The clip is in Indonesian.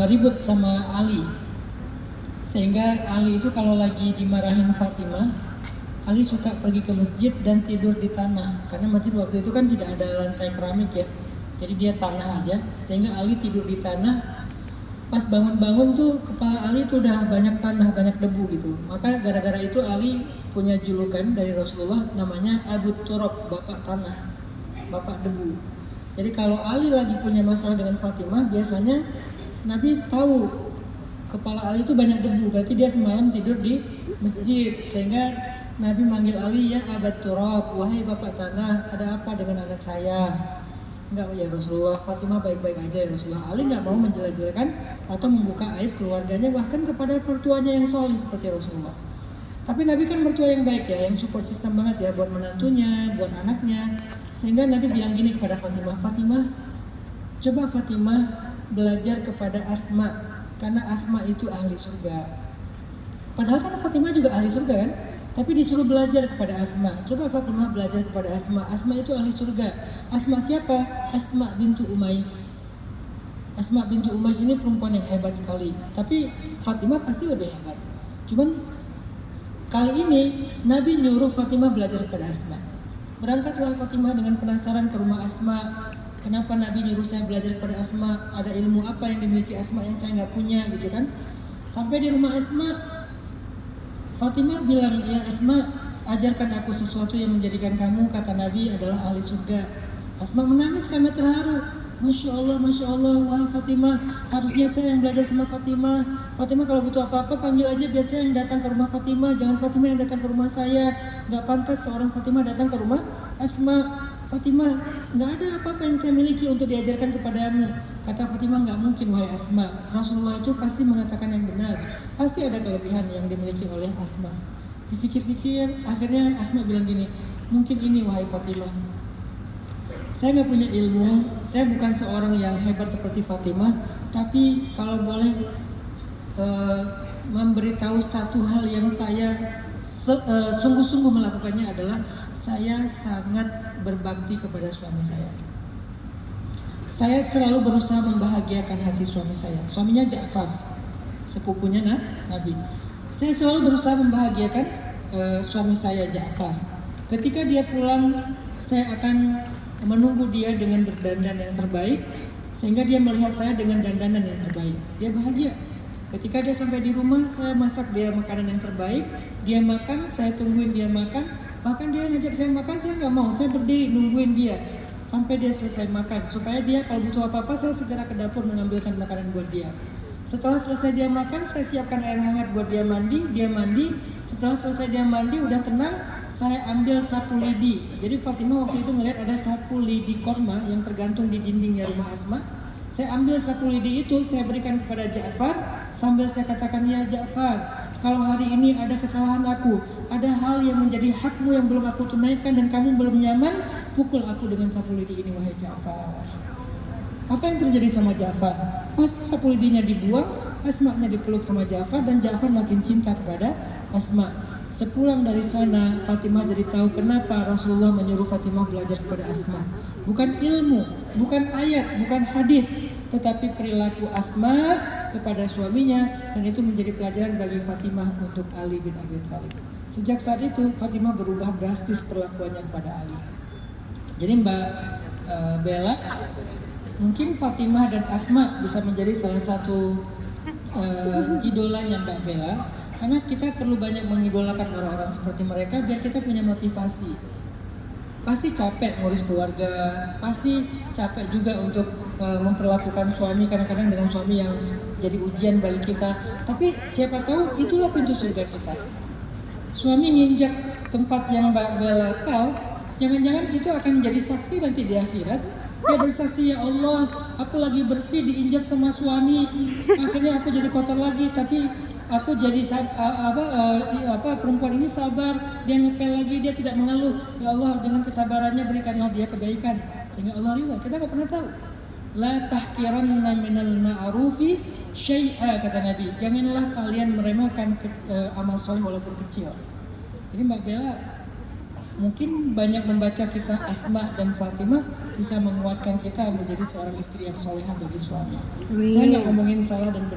ribut sama Ali. Sehingga Ali itu kalau lagi dimarahin Fatimah, Ali suka pergi ke masjid dan tidur di tanah. Karena masjid waktu itu kan tidak ada lantai keramik ya. Jadi dia tanah aja. Sehingga Ali tidur di tanah. Pas bangun-bangun tuh kepala Ali tuh udah banyak tanah, banyak debu gitu. Maka gara-gara itu Ali punya julukan dari Rasulullah namanya Abu Turab, bapak tanah, bapak debu. Jadi kalau Ali lagi punya masalah dengan Fatimah, biasanya Nabi tahu kepala Ali itu banyak debu, berarti dia semalam tidur di masjid. Sehingga Nabi manggil Ali, ya Abu Turab, wahai bapak tanah, ada apa dengan anak saya? Enggak ya Rasulullah, Fatimah baik-baik aja ya Rasulullah. Ali nggak mau menjelek-jelekan atau membuka aib keluarganya, bahkan kepada mertuanya yang solih seperti Rasulullah. Tapi Nabi kan mertua yang baik ya, yang support system banget ya buat menantunya, buat anaknya. Sehingga Nabi bilang gini kepada Fatimah, Fatimah, coba Fatimah belajar kepada Asma, karena Asma itu ahli surga. Padahal kan Fatimah juga ahli surga kan? Tapi disuruh belajar kepada Asma. Coba Fatimah belajar kepada Asma. Asma itu ahli surga. Asma siapa? Asma bintu Umais. Asma bintu Umais ini perempuan yang hebat sekali. Tapi Fatimah pasti lebih hebat. Cuman kali ini Nabi nyuruh Fatimah belajar kepada Asma. Berangkatlah Fatimah dengan penasaran ke rumah Asma. Kenapa Nabi nyuruh saya belajar kepada Asma? Ada ilmu apa yang dimiliki Asma yang saya nggak punya gitu kan? Sampai di rumah Asma, Fatimah bilang, ya Asma, ajarkan aku sesuatu yang menjadikan kamu, kata Nabi, adalah ahli surga. Asma menangis karena terharu. Masya Allah, wahai Fatimah, harusnya saya yang belajar sama Fatimah. Fatimah kalau butuh apa-apa panggil aja, biar saya yang datang ke rumah Fatimah, jangan Fatimah yang datang ke rumah saya. Gak pantas seorang Fatimah datang ke rumah Asma. Fatimah, gak ada apa-apa yang saya miliki untuk diajarkan kepadamu. Kata Fatimah, gak mungkin wahai Asma. Rasulullah itu pasti mengatakan yang benar. Pasti ada kelebihan yang dimiliki oleh Asma. Dipikir-pikir, akhirnya Asma bilang gini, mungkin ini wahai Fatimah. Saya gak punya ilmu, saya bukan seorang yang hebat seperti Fatimah, tapi kalau boleh memberitahu satu hal yang saya sungguh-sungguh melakukannya adalah saya sangat berbakti kepada suami saya. Saya selalu berusaha membahagiakan hati suami saya. Suaminya Ja'far, sepupunya Nabi. Saya selalu berusaha membahagiakan suami saya Ja'far. Ketika dia pulang, saya akan menunggu dia dengan berdandan yang terbaik, sehingga dia melihat saya dengan dandanan yang terbaik. Dia bahagia. Ketika dia sampai di rumah, saya masak dia makanan yang terbaik. Dia makan, saya tungguin dia makan. Bahkan dia ngajak saya makan, saya nggak mau. Saya berdiri nungguin dia sampai dia selesai makan, supaya dia kalau butuh apa-apa saya segera ke dapur mengambilkan makanan buat dia. Setelah selesai dia makan, saya siapkan air hangat buat dia mandi. Dia mandi. Setelah selesai dia mandi, udah tenang, saya ambil sapu lidi. Jadi Fatimah waktu itu ngeliat ada sapu lidi korma yang tergantung di dindingnya rumah Asma. Saya ambil sapu lidi itu, saya berikan kepada Ja'far sambil saya katakan, ya Ja'far, kalau hari ini ada kesalahan aku, ada hal yang menjadi hakmu yang belum aku tunaikan dan kamu belum nyaman, pukul aku dengan sapu lidi ini wahai Ja'far. Apa yang terjadi sama Ja'far? Pasti sapu lidinya dibuang, Asma'nya dipeluk sama Ja'far, dan Ja'far makin cinta kepada Asma'. Sepulang dari sana, Fatimah jadi tahu kenapa Rasulullah menyuruh Fatimah belajar kepada Asma'. Bukan ilmu, bukan ayat, bukan hadis, tetapi perilaku Asma' kepada suaminya, dan itu menjadi pelajaran bagi Fatimah untuk Ali bin Abi Thalib. Sejak saat itu Fatimah berubah drastis perlakuannya kepada Ali. Jadi Mbak Bella, mungkin Fatimah dan Asma bisa menjadi salah satu idolanya Mbak Bella, karena kita perlu banyak mengidolakan orang-orang seperti mereka biar kita punya motivasi. Pasti capek ngurus keluarga, pasti capek juga untuk memperlakukan suami kadang-kadang dengan suami yang jadi ujian bagi kita. Tapi siapa tahu itulah pintu surga kita. Suami nginjak tempat yang Mbak Bella tahu, jangan-jangan itu akan menjadi saksi nanti di akhirat. Dia bersaksi, ya Allah, aku lagi bersih diinjak sama suami, akhirnya aku jadi kotor lagi, tapi aku jadi perempuan ini sabar, dia ngepel lagi, dia tidak mengeluh. Ya Allah, dengan kesabarannya berikanlah dia kebaikan, sehingga Allah ridha. Kita nggak pernah tahu. La tahkiranna minal ma'rufi syai'a, kata Nabi. Janganlah kalian meremehkan amal soleh walaupun kecil. Jadi Mbak Bella mungkin banyak membaca kisah Asma dan Fatimah, bisa menguatkan kita menjadi seorang istri yang solehah bagi suami. Amin. Saya nggak ngomongin salah dan benar.